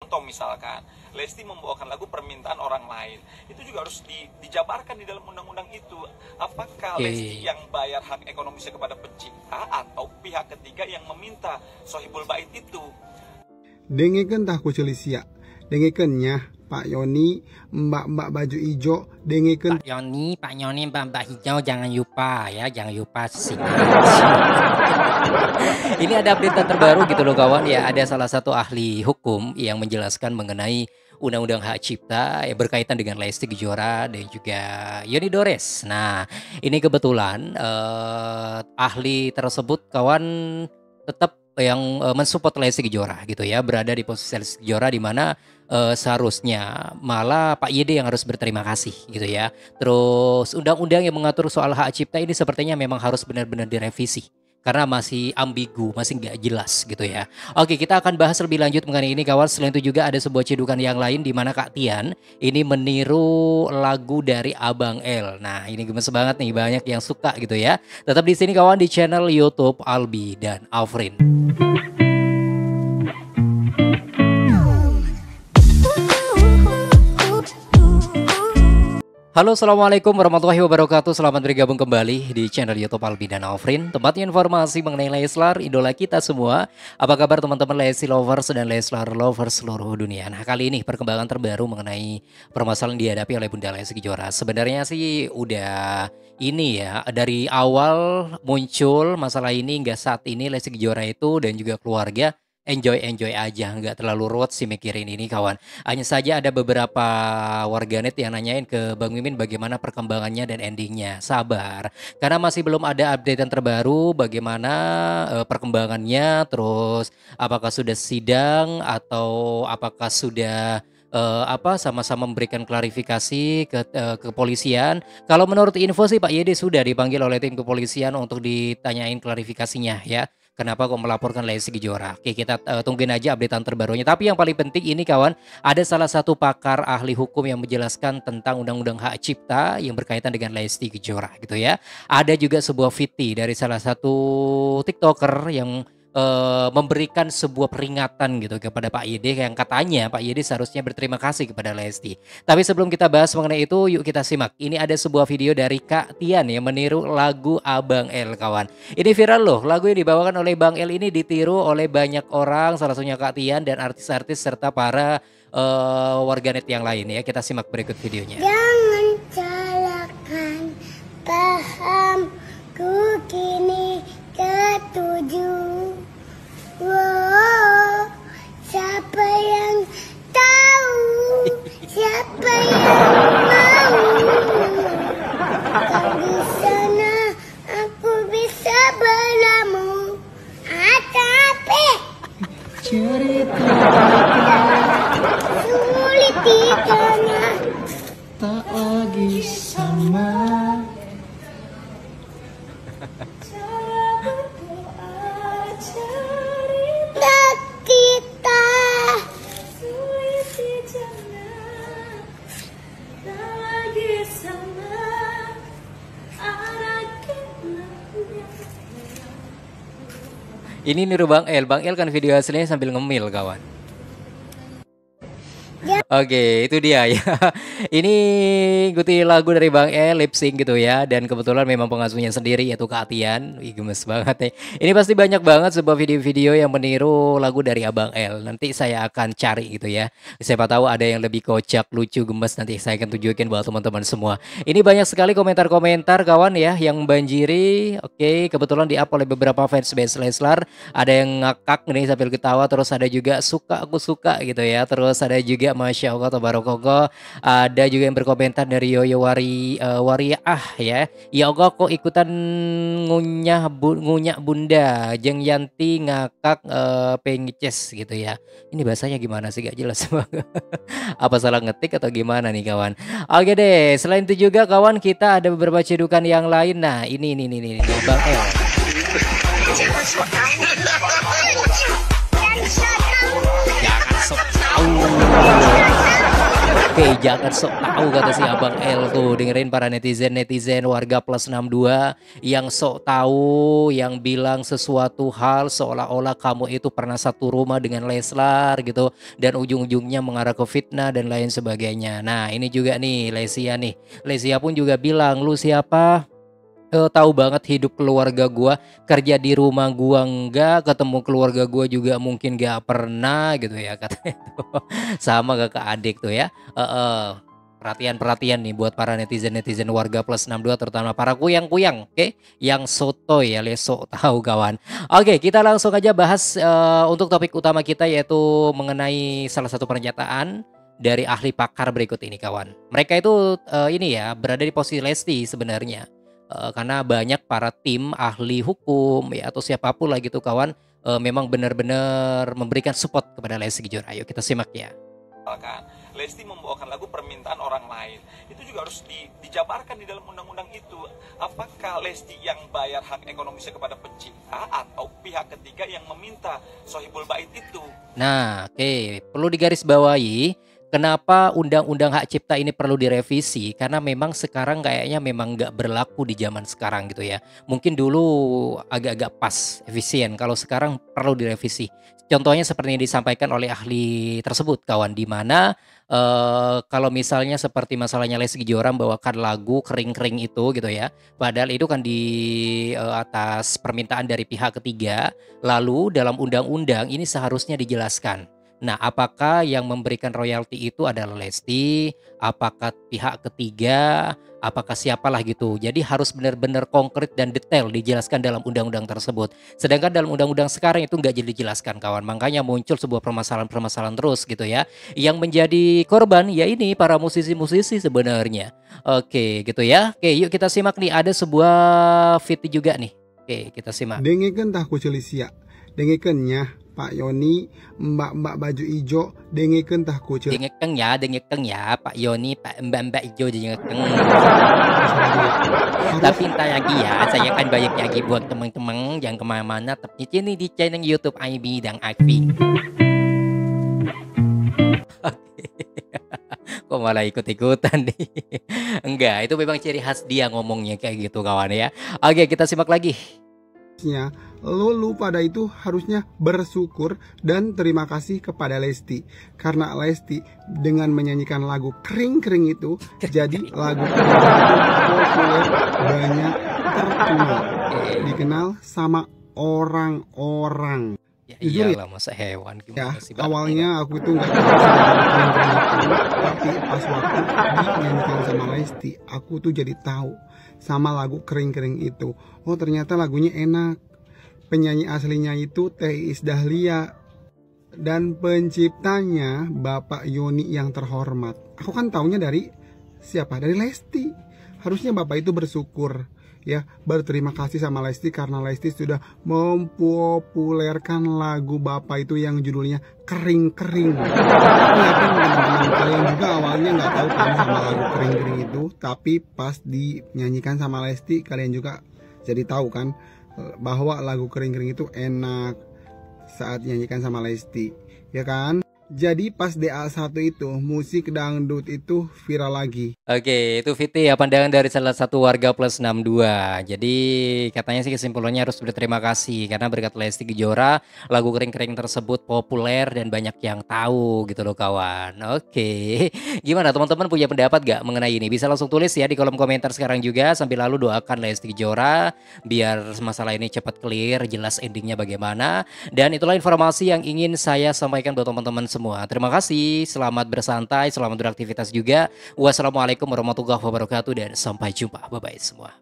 contoh misalkan Lesti membawakan lagu permintaan orang lain, itu juga harus dijabarkan di dalam undang-undang itu. Apakah Lesti yang bayar hak ekonomisnya kepada pencipta atau pihak ketiga yang meminta sohibul bait itu? Dengekeun tah ku Celisia, dengekeun nya Pak Yoni, mbak-mbak baju hijau, dengekeun Pak Yoni, mbak-mbak hijau, jangan lupa ya, jangan lupa sih. Ini ada update terbaru gitu loh kawan ya, ada salah satu ahli hukum yang menjelaskan mengenai Undang-Undang Hak Cipta yang berkaitan dengan Lesti Kejora dan juga Yoni Dores. Nah, ini kebetulan ahli tersebut kawan tetap yang mensupport Lesti Kejora gitu ya, berada di posisi Lesti Kejora di mana seharusnya malah Pak Yede yang harus berterima kasih gitu ya. Terus undang-undang yang mengatur soal hak cipta ini sepertinya memang harus benar-benar direvisi karena masih ambigu, masih nggak jelas gitu ya. Oke, kita akan bahas lebih lanjut mengenai ini kawan. Selain itu juga ada sebuah cedukan yang lain di mana Kak Tian ini meniru lagu dari Abang L. Nah, ini gemes banget nih, banyak yang suka gitu ya. Tetap di sini kawan di channel YouTube Albi dan Afrin. Halo, assalamualaikum warahmatullahi wabarakatuh. Selamat bergabung kembali di channel YouTube Albi dan Afrin, tempatnya informasi mengenai Leslar, idola kita semua. Apa kabar teman-teman Lesti lovers dan Leslar lovers seluruh dunia? Nah, kali ini perkembangan terbaru mengenai permasalahan dihadapi oleh Bunda Lesti Kejora. Sebenarnya sih udah ini ya, dari awal muncul masalah ini hingga saat ini Lesti Kejora itu dan juga keluarga enjoy aja, nggak terlalu ruwet sih mikirin ini kawan. Hanya saja ada beberapa warganet yang nanyain ke Bang Mimin bagaimana perkembangannya dan endingnya. Sabar, karena masih belum ada update yang terbaru bagaimana perkembangannya. Terus apakah sudah sidang atau apakah sudah sama-sama memberikan klarifikasi ke kepolisian. Kalau menurut info sih Pak Yede sudah dipanggil oleh tim kepolisian untuk ditanyain klarifikasinya ya. Kenapa kok melaporkan Lesti Kejora? Oke, kita tungguin aja updatean terbarunya. Tapi yang paling penting ini kawan, ada salah satu pakar ahli hukum yang menjelaskan tentang Undang-Undang Hak Cipta yang berkaitan dengan Lesti Kejora gitu ya. Ada juga sebuah VT dari salah satu TikToker yang memberikan sebuah peringatan gitu kepada Pak Yede, yang katanya Pak Yede seharusnya berterima kasih kepada Lesti. Tapi sebelum kita bahas mengenai itu, yuk kita simak. Ini ada sebuah video dari Kak Tian yang meniru lagu Abang L kawan. Ini viral loh, lagu yang dibawakan oleh Bang L ini ditiru oleh banyak orang, salah satunya Kak Tian dan artis-artis serta para warganet yang lain ya. Kita simak berikut videonya. Jangan salahkan pahamku kini ketujuh. Wow, siapa yang tahu, siapa yang mau? Kau di sana, aku bisa berlamu. Tapi cerita sulit ditanya, tak lagi sama. kita Ini niru Bang El. Bang El kan video aslinya sambil ngemil kawan. Oke, itu dia ya. Ini ikuti lagu dari Bang El, lip sync gitu ya. Dan kebetulan memang pengasuhnya sendiri yaitu Kak Tian. Wih, gemes banget nih. Ini pasti banyak banget sebuah video-video yang meniru lagu dari Abang El. Nanti saya akan cari gitu ya. Siapa tahu ada yang lebih kocak, lucu, gemes. Nanti saya akan tunjukin buat teman-teman semua. Ini banyak sekali komentar-komentar kawan ya yang membanjiri. Oke, kebetulan di-up oleh beberapa fans base Leslar. Ada yang ngakak nih sambil ketawa. Terus ada juga suka, aku suka gitu ya. Terus ada juga Masya Allah, tabarakallah. Ada juga yang berkomentar dari Yoyo Wariah ya. Ya Allah kok ikutan ngunyah bunda. Jeng Yanti ngakak pengeces gitu ya. Ini bahasanya gimana sih, gak jelas banget. Apa salah ngetik atau gimana nih kawan? Oke deh, selain itu juga kawan kita ada beberapa cedukan yang lain. Nah ini Bang El. Jangan sok tahu. Oke, jangan sok tahu kata si Abang L tuh. Dengerin para netizen-netizen warga plus 62 yang sok tahu, yang bilang sesuatu hal seolah-olah kamu itu pernah satu rumah dengan Leslar gitu dan ujung-ujungnya mengarah ke fitnah dan lain sebagainya. Nah, ini juga nih Lesia nih. Lesia pun juga bilang, "Lu siapa? Tahu banget hidup keluarga gua, kerja di rumah gua enggak, ketemu keluarga gua juga mungkin nggak pernah," gitu ya katanya tuh. Sama kakak adik tuh ya. Heeh. Perhatian-perhatian nih buat para netizen-netizen warga plus 62 terutama para kuyang-kuyang, oke? Yang sotoy alias sok tahu kawan. Oke, kita langsung aja bahas untuk topik utama kita yaitu mengenai salah satu pernyataan dari ahli pakar berikut ini kawan. Mereka itu ini ya berada di posisi Lesti sebenarnya. Karena banyak para tim ahli hukum ya atau siapapun lah gitu kawan memang benar-benar memberikan support kepada Lesti Kejora. Ayo kita simak ya. Misalkan Lesti membawakan lagu permintaan orang lain, itu juga harus dijabarkan di dalam undang-undang itu. Apakah Lesti yang bayar hak ekonomisnya kepada pencipta atau pihak ketiga yang meminta sohibul bait itu? Nah, oke, perlu digarisbawahi. Kenapa undang-undang hak cipta ini perlu direvisi? Karena memang sekarang kayaknya memang nggak berlaku di zaman sekarang gitu ya. Mungkin dulu agak-agak pas, efisien. Kalau sekarang perlu direvisi. Contohnya seperti yang disampaikan oleh ahli tersebut, kawan. Di mana kalau misalnya seperti masalahnya Lesti Kejora membawakan lagu kering-kering itu gitu ya. Padahal itu kan di atas permintaan dari pihak ketiga. Lalu dalam undang-undang ini seharusnya dijelaskan. Nah, apakah yang memberikan royalti itu adalah Lesti? Apakah pihak ketiga? Apakah siapalah gitu? Jadi harus benar-benar konkret dan detail dijelaskan dalam undang-undang tersebut. Sedangkan dalam undang-undang sekarang itu nggak jadi dijelaskan kawan. Makanya muncul sebuah permasalahan-permasalahan terus gitu ya. Yang menjadi korban ya ini para musisi-musisi sebenarnya. Oke gitu ya. Oke yuk kita simak nih. Ada sebuah video juga nih. Oke kita simak. Dengekeun tah kucelisia. Dengekeun nya Pak Yoni, mbak-mbak baju ijo, dengekeun tah kucel. Dengekeng ya Pak Yoni, Pak mbak-mbak ijo dengekeng. Tapi entah lagi ya, saya kan banyak lagi buat teman-teman yang kemana-mana. Tapi ini di channel YouTube IB dan Afi. Kok malah ikut-ikutan nih? Enggak, itu memang ciri khas dia ngomongnya kayak gitu kawan ya. Oke, kita simak lagi. Lu pada itu harusnya bersyukur dan terima kasih kepada Lesti. Karena Lesti dengan menyanyikan lagu kering-kering itu, jadi lagu kering itu populer, banyak terkenal, dikenal sama orang-orang. Ya Jujur iyalah masa hewan ya, gimana sih Bang? awalnya aku itu nggak tahu sama lagu kering-kering itu, tapi pas waktu dinyanyikan sama Lesti, aku tuh jadi tahu sama lagu kering-kering itu. Oh ternyata lagunya enak. Penyanyi aslinya itu Teh Iis Dahlia dan penciptanya Bapak Yoni yang terhormat. Aku kan taunya dari siapa? Dari Lesti. Harusnya Bapak itu bersyukur ya, berterima kasih sama Lesti karena Lesti sudah mempopulerkan lagu Bapak itu yang judulnya Kering-kering. Aku yakin teman-teman kalian juga awalnya nggak tahu kan sama lagu Kering-kering itu, tapi pas dinyanyikan sama Lesti kalian juga jadi tahu kan bahwa lagu Kering-kering itu enak saat dinyanyikan sama Lesti, ya kan? Jadi pas DA1 itu musik dangdut itu viral lagi. Oke, itu Viti ya pandangan dari salah satu warga plus 62. Jadi katanya sih kesimpulannya harus berterima kasih karena berkat Lesti Kejora lagu kering-kering tersebut populer dan banyak yang tahu gitu loh kawan. Oke, gimana teman-teman punya pendapat gak mengenai ini? Bisa langsung tulis ya di kolom komentar sekarang juga. Sambil lalu doakan Lesti Kejora biar masalah ini cepat clear, jelas endingnya bagaimana. Dan itulah informasi yang ingin saya sampaikan buat teman-teman semua. Terima kasih, selamat bersantai, selamat beraktivitas juga. Wassalamualaikum warahmatullahi wabarakatuh dan sampai jumpa. Bye-bye semua.